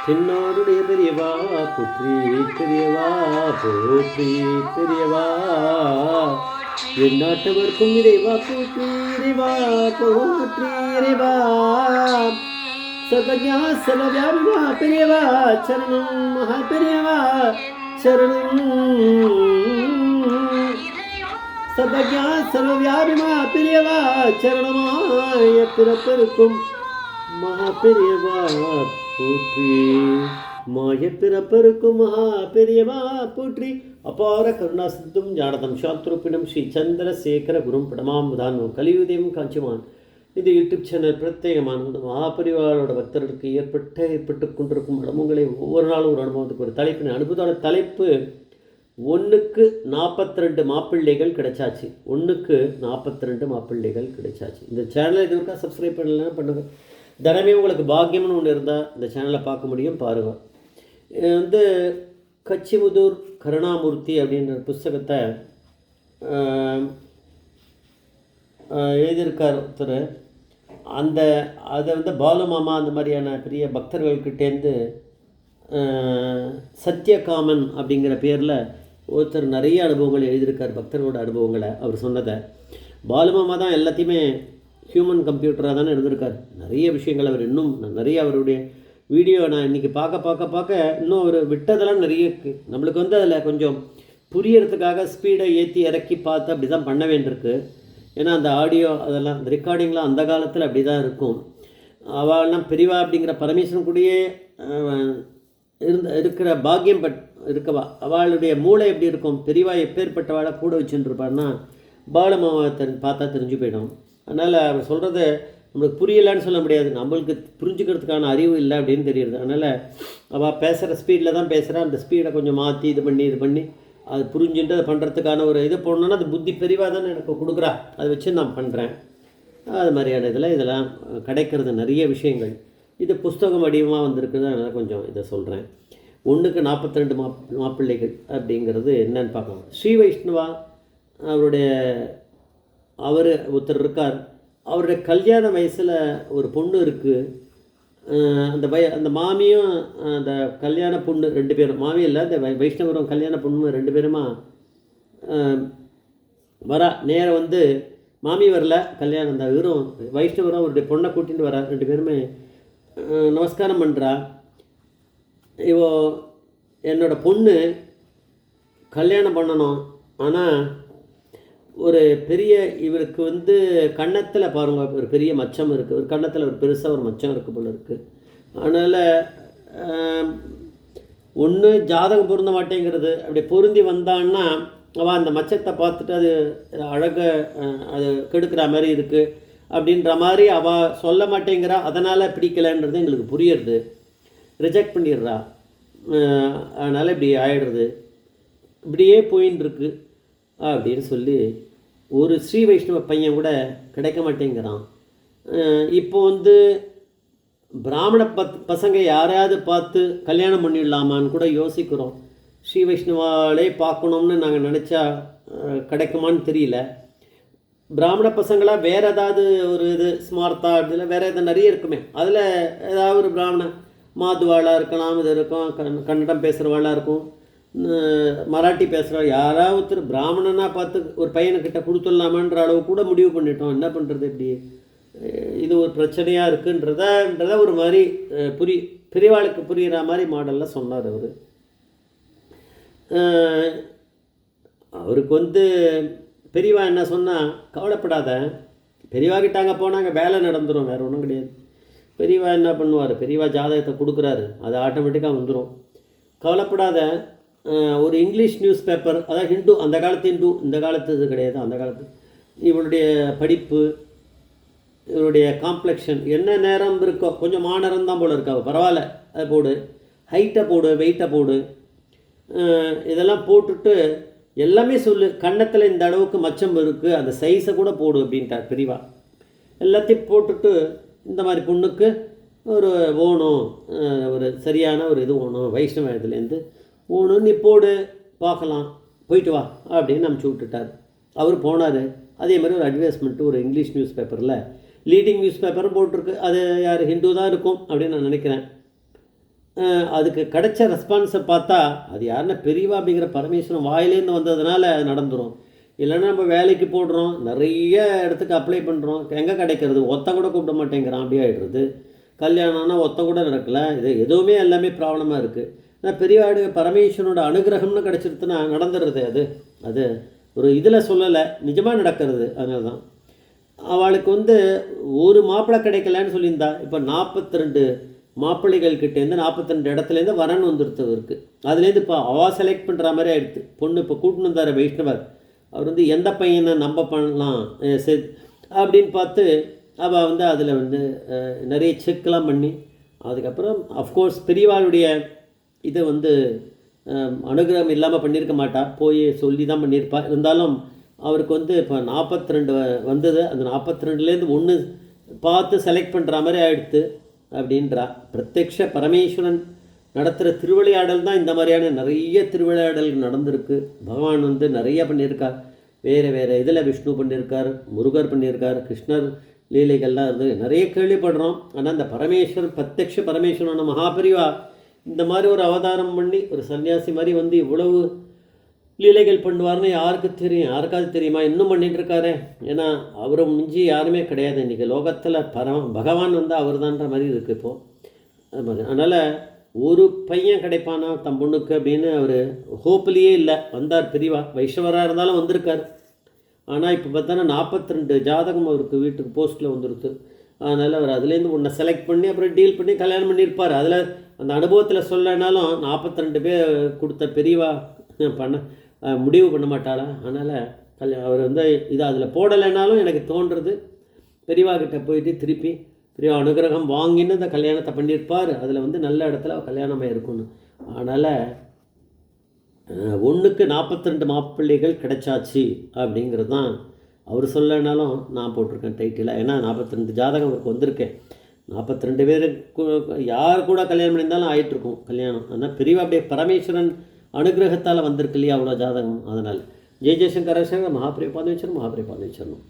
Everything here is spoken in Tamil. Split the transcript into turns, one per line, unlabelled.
தென்னாடுடைய பெரியவா போற்றி பெரியவா போற்றி பெரியவா எந்நாட்டவர்க்கும் இறைவா போற்றி இறைவா போற்றி இறைவா சர்வஜா சர்வவியாபிமா பெரியவா சரணம் மகா பெரியவா சரணம் சர்வஜா சர்வவியாபிமா பெரியவா சரணமாய பிறப்பெருக்கும் மகா பெரியவா போற்றி மாய பிறப்பருக்கும் மகா பெரியவா போற்றி அபார கருணாசித்தும் ஞானதம் சாந்தரூபிணம் ஸ்ரீ சந்திரசேகர குரும் படமாமுதான்வம் கலியுதயம் காஞ்சிமான் இது யூடியூப் சேனல் பிரத்யேகமான மகாபரிவாரோட பக்தர்களுக்கு ஏற்பட்டு கொண்டிருக்கும் அனுபவங்களை ஒவ்வொரு நாளும் ஒரு அனுபவத்துக்கு ஒரு தலைப்பின் அனுபவத்தோட தலைப்பு 1க்கு 42 மாப்பிள்ளைகள் கிடைச்சாச்சு. 1க்கு 42 மாப்பிள்ளைகள் கிடைச்சாச்சு. இந்த சேனலை இது வரைக்கும் சப்ஸ்கிரைப் பண்ணலாம் பண்ணுங்கள். தினமே உங்களுக்கு பாக்கியம்னு ஒன்று இருந்தால் இந்த சேனலை பார்க்க முடியும், பாருங்கள். வந்து கச்சிமுதூர் கருணாமூர்த்தி அப்படின்ற புஸ்தகத்தை எழுதியிருக்கார் ஒருத்தர். அதை வந்து பாலுமாமா அந்த மாதிரியான பெரிய பக்தர்கள்கிட்டேருந்து சத்யகாமன் அப்படிங்கிற பேரில் ஒருத்தர் நிறைய அனுபவங்கள் எழுதியிருக்கார், பக்தர்களோட அனுபவங்களை. அவர் சொன்னதை பாலுமாமா தான் எல்லாத்தையுமே ஹியூமன் கம்ப்யூட்டராக தானே இருந்திருக்கார். நிறைய விஷயங்கள் அவர் இன்னும் நிறைய அவருடைய வீடியோ நான் இன்றைக்கி பார்க்க இன்னும் அவர் விட்டதெல்லாம் நிறைய இருக்குது. நம்மளுக்கு வந்து அதில் கொஞ்சம் புரியறதுக்காக ஸ்பீடை ஏற்றி இறக்கி பார்த்து அப்படி தான் பண்ண வேண்டியிருக்கு. ஏன்னா அந்த ஆடியோ அதெல்லாம் அந்த ரெக்கார்டிங்லாம் அந்த காலத்தில் அப்படி தான் இருக்கும். அவள்லாம் பெரியவா அப்படிங்கிற பரமேஸ்வரன் கூடயே இருக்கிற பாக்கியம் இருக்கவா. அவளுடைய மூளை எப்படி இருக்கும், பெரியவா எப்பேற்பட்டவாளை கூட வச்சுருப்பான்னா பாலமாவை பார்த்தா தெரிஞ்சு போயிடும். அதனால் அவர் சொல்கிறது நம்மளுக்கு புரியலைன்னு சொல்ல முடியாது, நம்மளுக்கு புரிஞ்சுக்கிறதுக்கான அறிவு இல்லை அப்படின்னு தெரியுது. அதனால் அவள் பேசுகிற ஸ்பீடில் தான் பேசுகிறா. அந்த ஸ்பீடை கொஞ்சம் மாற்றி இது பண்ணி அது புரிஞ்சுட்டு அதை பண்ணுறதுக்கான ஒரு இது போடணுன்னா அது புத்தி பெரியவா தானே எனக்கு கொடுக்குறா, அதை வச்சு நான் பண்ணுறேன். அது மாதிரியான இதெல்லாம் கிடைக்கிறது நிறைய விஷயங்கள். இது புஸ்தகம் வடிவமாக வந்திருக்குது. அதனால் கொஞ்சம் இதை சொல்கிறேன். 1க்கு 42 மாப்பிள்ளைகள் அப்படிங்கிறது என்னன்னு பார்க்கலாம். ஸ்ரீ வைஷ்ணவா அவர் ஒருத்தர் இருக்கார். அவருடைய கல்யாண வயசில் ஒரு பொண்ணு இருக்குது. அந்த மாமியும் அந்த கல்யாண பொண்ணு 2 பேரும், மாமி இல்லை அந்த வைஷ்ணவரும் கல்யாண பொண்ணு 2 பேருமா வரா. நேரம் வந்து மாமி வரல, கல்யாணம் அந்த இவரும் வைஷ்ணவரும் அவருடைய பொண்ணை கூட்டிகிட்டு வரா. 2 பேருமே நமஸ்காரம் பண்ணுறா. என்னோட பொண்ணு கல்யாணம் பண்ணணும், ஆனால் ஒரு பெரிய இவருக்கு வந்து கன்னத்தில் பாருங்கள் ஒரு பெரிய மச்சம் இருக்குது, ஒரு கன்னத்தில் ஒரு பெருசாக ஒரு மச்சம் இருக்குது போல இருக்குது. அதனால் ஒன்று ஜாதகம் பொருந்த மாட்டேங்கிறது. அப்படி பொருந்தி வந்தான்னா அவள் அந்த மச்சத்தை பார்த்துட்டு அது அது கெடுக்கிற மாதிரி இருக்குது அப்படின்ற மாதிரி அவள் சொல்ல மாட்டேங்கிறா. அதனால் பிடிக்கலைன்றது எங்களுக்கு புரியுறது, ரிஜெக்ட் பண்ணிடுறா. அதனால் இப்படி ஆகிடுறது, இப்படியே போயின்னு இருக்கு அப்படின்னு சொல்லி ஒரு ஸ்ரீ வைஷ்ணவ பையன் கூட கிடைக்க மாட்டேங்கிறான். இப்போ வந்து பிராமண பசங்க யாரையாவது பார்த்து கல்யாணம் பண்ணிடலாமான்னு கூட யோசிக்கிறோம். ஸ்ரீ வைஷ்ணவாலே பார்க்கணும்னு நாங்கள் நினச்சா கிடைக்குமான்னு தெரியல. பிராமண பசங்களாக வேறு ஏதாவது ஒரு இது ஸ்மார்த்தா அப்படின்னா வேறு எதாவது நிறைய இருக்குமே, அதில் ஏதாவது ஒரு பிராமண மாதுவாளாக இருக்கலாம், இது இருக்கும், கன்னடம் பேசுகிறவாளாக இருக்கும், மராட்டி பேசுகிற யாராவது ஒருத்தர் பிராமணனாக பார்த்து ஒரு பையனுக்கிட்ட கொடுத்துடலாமான்ற அளவு கூட முடிவு பண்ணிட்டோம். என்ன பண்ணுறது, இப்படி இது ஒரு பிரச்சனையாக இருக்குன்றத ஒரு மாதிரி பெரியவாளுக்கு புரிகிற மாதிரி மாடலில் சொன்னார் அவர். அவருக்கு வந்து பெரியவா என்ன சொன்னால், கவலைப்படாத, பெரியவா கிட்டாங்க போனாங்க வேலை நடந்துடும், வேறு ஒன்றும் கிடையாது. பெரியவா என்ன பண்ணுவார், பெரியவா ஜாதகத்தை கொடுக்குறாரு, அது ஆட்டோமேட்டிக்காக வந்துடும், கவலைப்படாத. ஒரு இங்கிலீஷ் நியூஸ் பேப்பர், அதாவது ஹிந்து, அந்த காலத்து ஹிந்து, இந்த காலத்து இது கிடையாது, அந்த காலத்து இவருடைய படிப்பு, இவருடைய காம்ப்ளெக்ஷன் என்ன நேரம் இருக்கோ, கொஞ்சம் மாநேரம் தான் போல் இருக்கா, பரவாயில்ல, அதை போடு, ஹைட்டை போடு, வெயிட்டை போடு, இதெல்லாம் போட்டுட்டு எல்லாமே சொல்லு, கன்னத்தில் இந்த அளவுக்கு மச்சம் இருக்குது, அந்த சைஸை கூட போடு அப்படின்ட்டார் பெரியவா. எல்லாத்தையும் போட்டுட்டு இந்த மாதிரி பொண்ணுக்கு ஒரு ஓணும், ஒரு சரியான ஒரு இது ஓணும், வைஷ்ணவ இதுலேருந்து ஓணும், நீ போடு பார்க்கலாம், போயிட்டு வா அப்படின்னு அனுப்பிச்சி விட்டுட்டார். அவர் போனார். அதே மாதிரி ஒரு அட்வர்டைஸ்மெண்ட்டு ஒரு இங்கிலீஷ் நியூஸ் பேப்பரில், லீடிங் நியூஸ் பேப்பரும் போட்டிருக்கு, அது யார் ஹிந்து தான் இருக்கும் அப்படின்னு நான் நினைக்கிறேன். அதுக்கு கிடைச்ச ரெஸ்பான்ஸை பார்த்தா அது யாருன்னா பெரியவா அப்படிங்கிற பரமேஸ்வரன் வாயிலேருந்து வந்ததுனால அது நடந்துடும். இல்லைன்னா நம்ம வேலைக்கு போடுறோம், நிறைய இடத்துக்கு அப்ளை பண்ணுறோம், எங்கே கிடைக்கிறது, ஒத்த கூட கூப்பிட மாட்டேங்கிறான், அப்படி ஆகிடுறது. கல்யாணம்னா ஒத்த கூட நடக்கலை, இது எதுவுமே எல்லாமே ப்ராப்ளமாக இருக்குது. ஆனால் பெரியவாடு பரமேஸ்வரனோட அனுகிரகம்னு கிடச்சிருச்சுன்னா நடந்துடுறது. அது அது ஒரு இதில் சொல்லலை, நிஜமாக நடக்கிறது. அதனால தான் அவளுக்கு வந்து ஒரு மாப்பிள்ளை கிடைக்கலன்னு சொல்லியிருந்தா. இப்போ 42 மாப்பிள்ளைகள் கிட்டேருந்து 42 இடத்துலேருந்து வரன் வந்துடுத்து அவருக்கு. அதுலேருந்து இப்போ அவள் செலக்ட் பண்ணுற மாதிரி ஆகிடுது. பொண்ணு இப்போ கூட்டின்னு வந்தார் வைஷ்ணவர், அவர் வந்து எந்த பையனை நம்ப பண்ணலாம் சரி அப்படின்னு பார்த்து அவள் வந்து அதில் வந்து நிறைய செக்லாம் பண்ணி, அதுக்கப்புறம் அஃப்கோர்ஸ் பெரியவாளுடைய இதை வந்து அனுகிரகம் இல்லாமல் பண்ணியிருக்க மாட்டா, போய் சொல்லி தான் பண்ணியிருப்பா. இருந்தாலும் அவருக்கு வந்து இப்போ 42 வந்தது. அந்த 42லேருந்து ஒன்று பார்த்து செலக்ட் பண்ணுற மாதிரி ஆகிடுத்து அப்படின்றா. பிரத்யக்ஷ பரமேஸ்வரன் நடத்துகிற திருவிளையாடல் தான் இந்த மாதிரியான நிறைய திருவிளையாடல் நடந்திருக்கு. பகவான் வந்து நிறைய பண்ணியிருக்கார். வேறு வேறு இதில் விஷ்ணு பண்ணியிருக்கார், முருகர் பண்ணியிருக்கார், கிருஷ்ணர் லீலைகள்லாம் இருந்து நிறைய கேள்விப்படுறோம். ஆனால் இந்த பரமேஸ்வரன் பிரத்யக்ஷ பரமேஸ்வரன் மகாபெரிவா இந்த மாதிரி ஒரு அவதாரம் பண்ணி ஒரு சன்னியாசி மாதிரி வந்து இவ்வளவு லீலைகள் பண்ணுவார்னு யாருக்கு தெரியும்? யாருக்காவது தெரியுமா? இன்னும் பண்ணிட்டு இருக்காரு. ஏன்னா அவரை மிஞ்சி யாருமே கிடையாது இன்றைக்கி லோகத்தில். பகவான் வந்து அவர் தான்ற மாதிரி இருக்குது இப்போது. அது மாதிரி அதனால் ஒரு பையன் கிடைப்பானா தம் பொண்ணுக்கு அப்படின்னு அவர் ஹோப்லேயே இல்லை. வந்தார் பெரியவா, வைஷ்ணவராக இருந்தாலும் வந்திருக்கார். ஆனால் இப்போ பார்த்தோன்னா 42 ஜாதகம் அவருக்கு வீட்டுக்கு போஸ்ட்டில் வந்துடுது. அதனால் அவர் அதுலேருந்து ஒன்றை செலக்ட் பண்ணி அப்புறம் டீல் பண்ணி கல்யாணம் பண்ணியிருப்பார். அதில் அந்த அனுபவத்தில் சொல்லனாலும் 42 பேர் கொடுத்த பெரியவா பண்ண முடிவு பண்ண மாட்டாளா? அதனால் அவர் வந்து இதை அதில் போடலைனாலும் எனக்கு தோன்றுறது பெரியவா கிட்டே போயிட்டு திருப்பி பெரியவா அனுகிரகம் வாங்கின்னு இந்த கல்யாணத்தை பண்ணியிருப்பார். அதில் வந்து நல்ல இடத்துல கல்யாணமாக இருக்கணும். அதனால் 1க்கு 42 மாப்பிள்ளைகள் கிடைச்சாச்சு அப்படிங்கிறது தான் அவர் சொல்லனாலும் நான் போட்டிருக்கேன் டைட்டிலாக. ஏன்னா 42 ஜாதகம் அவருக்கு வந்திருக்கேன். 42 பேர் யார் கூட கல்யாணம் பண்ணியிருந்தாலும் ஆகிட்டுருக்கும் கல்யாணம். ஆனால் பெரியவா அப்படியே பரமேஸ்வரன் அனுகிரகத்தால் வந்திருக்கு இல்லையா அவ்வளோ ஜாதகம். அதனால் ஜெய் ஜெய்சங்கர மகாபிரிய பாதேச்சரம் மகாபிரிய பாதேச்சரம்.